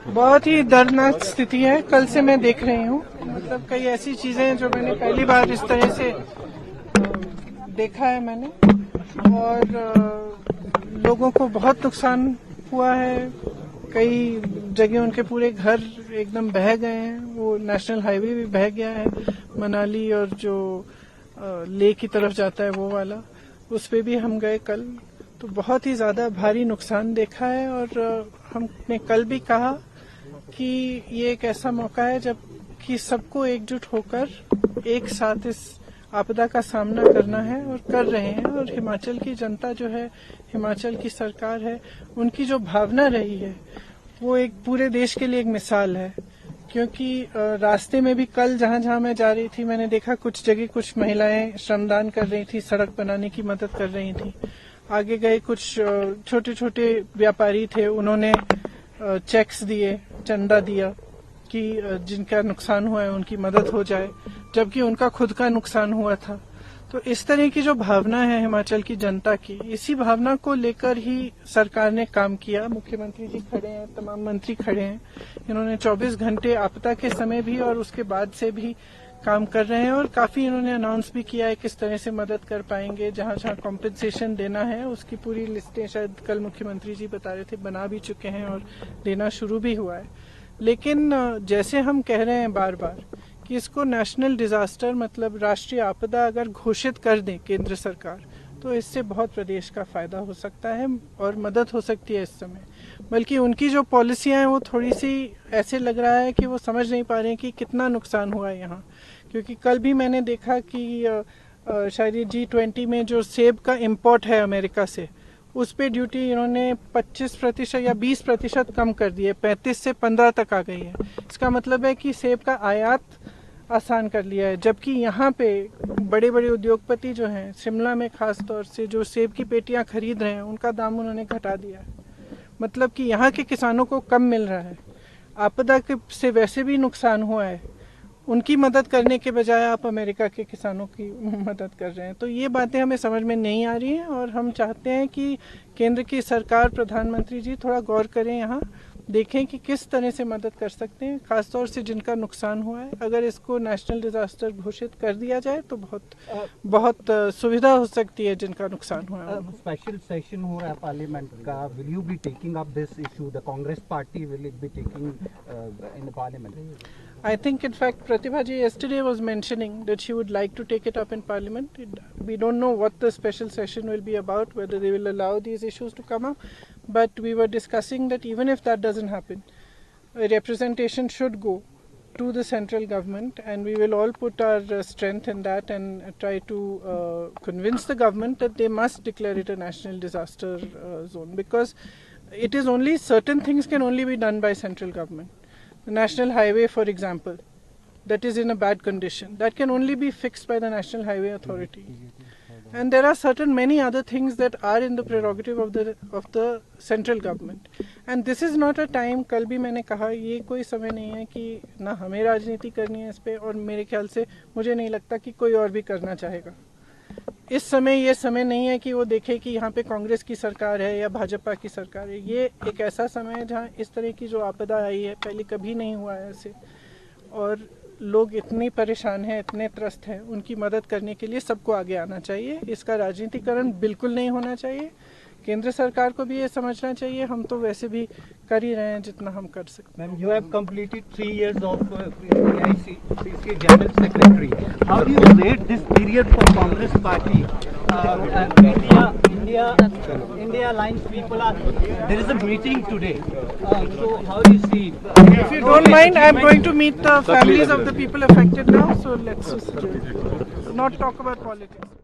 बहुत ही दर्दनाक स्थिति है। कल से मैं देख रही हूँ, मतलब कई ऐसी चीजें हैं जो मैंने पहली बार इस तरह से देखा है मैंने, और लोगों को बहुत नुकसान हुआ है। कई जगह उनके पूरे घर एकदम बह गए हैं। वो नेशनल हाईवे भी बह गया है, मनाली और जो लेह की तरफ जाता है वो वाला, उस पे भी हम गए कल। तो बहुत ही ज्यादा भारी नुकसान देखा है, और हमने कल भी कहा कि ये एक ऐसा मौका है जब कि सबको एकजुट होकर एक साथ इस आपदा का सामना करना है, और कर रहे हैं। और हिमाचल की जनता जो है, हिमाचल की सरकार है, उनकी जो भावना रही है वो एक पूरे देश के लिए एक मिसाल है। क्योंकि रास्ते में भी कल जहां जहां मैं जा रही थी, मैंने देखा कुछ जगह कुछ महिलाएं श्रमदान कर रही थी, सड़क बनाने की मदद कर रही थी। आगे गए कुछ छोटे छोटे व्यापारी थे, उन्होंने चेक्स दिए, चंदा दिया कि जिनका नुकसान हुआ है उनकी मदद हो जाए, जबकि उनका खुद का नुकसान हुआ था। तो इस तरह की जो भावना है हिमाचल की जनता की, इसी भावना को लेकर ही सरकार ने काम किया। मुख्यमंत्री जी खड़े हैं, तमाम मंत्री खड़े हैं। इन्होंने 24 घंटे आपदा के समय भी और उसके बाद से भी काम कर रहे हैं, और काफी इन्होंने अनाउंस भी किया है किस तरह से मदद कर पाएंगे। जहां जहां कॉम्पेंसेशन देना है उसकी पूरी लिस्टें शायद कल मुख्यमंत्री जी बता रहे थे बना भी चुके हैं, और देना शुरू भी हुआ है। लेकिन जैसे हम कह रहे हैं बार बार कि इसको नेशनल डिजास्टर, मतलब राष्ट्रीय आपदा अगर घोषित कर दें केंद्र सरकार, तो इससे बहुत प्रदेश का फायदा हो सकता है और मदद हो सकती है इस समय। बल्कि उनकी जो पॉलिसियां हैं वो थोड़ी सी ऐसे लग रहा है कि वो समझ नहीं पा रहे हैं कि कितना नुकसान हुआ है यहाँ। क्योंकि कल भी मैंने देखा कि शायद G20 में जो सेब का इम्पोर्ट है अमेरिका से, उस पे ड्यूटी इन्होंने 25% या 20% कम कर दी है, 35 से 15 तक आ गई है। इसका मतलब है कि सेब का आयात आसान कर लिया है। जबकि यहाँ पे बड़े बड़े उद्योगपति जो हैं, शिमला में खास तौर से जो सेब की पेटियां खरीद रहे हैं, उनका दाम उन्होंने घटा दिया है। मतलब कि यहाँ के किसानों को कम मिल रहा है। आपदा से वैसे भी नुकसान हुआ है, उनकी मदद करने के बजाय आप अमेरिका के किसानों की मदद कर रहे हैं। तो ये बातें हमें समझ में नहीं आ रही हैं, और हम चाहते हैं कि केंद्र की सरकार, प्रधानमंत्री जी थोड़ा गौर करें, यहाँ देखें कि किस तरह से मदद कर सकते हैं, खासतौर से जिनका नुकसान हुआ है। अगर इसको नेशनल डिजास्टर घोषित कर दिया जाए तो बहुत सुविधा हो सकती है जिनका नुकसान हुआ है। स्पेशल सेशन हो रहा है पार्लियामेंट का, will you be taking up this issue? The Congress party will it be taking in the parliament? I think, in fact, Pratibha ji yesterday was mentioning that she would like to take it up in Parliament. We don't know what the special session will be about, whether they will allow these issues to come up. But we were discussing that even if that doesn't happen, a representation should go to the central government, and we will all put our strength in that and try to convince the government that they must declare it a national disaster zone, because it is only certain things can only be done by central government. The national highway, for example, that is in a bad condition, that can only be fixed by the National Highway Authority. And there are many other things that are in the prerogative of the central government. And this is not a time, कल भी मैंने कहा, ये कोई समय नहीं है कि ना हमें राजनीति करनी है इस पे, और मेरे ख्याल से मुझे नहीं लगता कि कोई और भी करना चाहेगा। इस समय ये समय नहीं है कि वो देखे कि यहाँ पे कांग्रेस की सरकार है या भाजपा की सरकार है। ये एक ऐसा समय है जहाँ इस तरह की जो आपदा आई है, पहले कभी नहीं हुआ है ऐसे, और लोग इतने परेशान हैं, इतने त्रस्त हैं, उनकी मदद करने के लिए सबको आगे आना चाहिए। इसका राजनीतिकरण बिल्कुल नहीं होना चाहिए। केंद्र सरकार को भी ये समझना चाहिए। हम तो वैसे भी कर ही रहे हैं जितना हम कर सकते हैं। Ma'am, you have completed 3 years of AICC General Secretary. How do you rate this period for Congress Party? India Alliance people are. There is a meeting today. So how do you see? If you don't mind, I am going to meet the families of the people affected now. So let's not talk about politics.